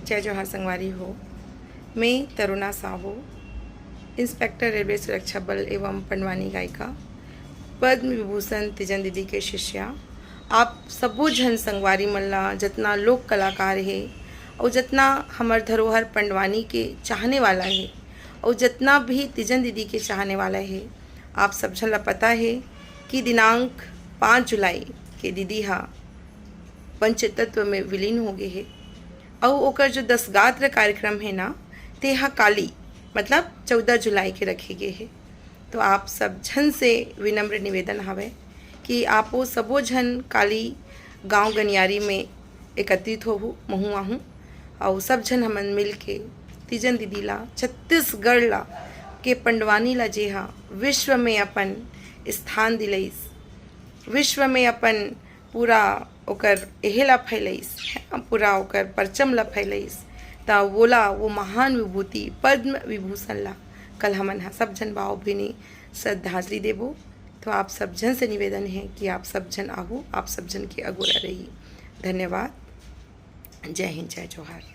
जय जोहार संगवारी हो। मैं तरुणा साहू, इंस्पेक्टर रेलवे सुरक्षा बल एवं पंडवानी गायिका, पद्म विभूषण तिजन दीदी के शिष्या। आप सबो झन संगवारी मन ला जितना लोक कलाकार है और जितना हमार धरोहर पंडवानी के चाहने वाला है और जितना भी तिजन दीदी के चाहने वाला है, आप सब झन ला पता है कि दिनांक 5 जुलाई के दीदी हा पंचतत्व में विलीन हो गए है और ओकर जो 10 गात्र कार्यक्रम है ना, ते हा काली मतलब 14 जुलाई के रखे गए है। तो आप सब झन से विनम्र निवेदन हवे कि आपो सबो झन काली गांव गनियारी में एकत्रित होहु महू आहूँ और सब झन हमन मिल के तिजन दीदी ला छत्तीसगढ़ ला के पंडवानी ला जे हा विश्व में अपन स्थान दिलईस, विश्व में अपन पूरा ओकर एहेला फैलईस, पूरा ओकर परचम ला फैलईस। ता वोला वो महान विभूति पद्म विभूषण ला कल हमन हा सब झन भावभीनी श्रद्धांजलि देबो। तो आप सब झन से निवेदन है कि आप सब झन आहू, आप सब झन के अगोरा रही। धन्यवाद। जय हिंद, जय जोहार।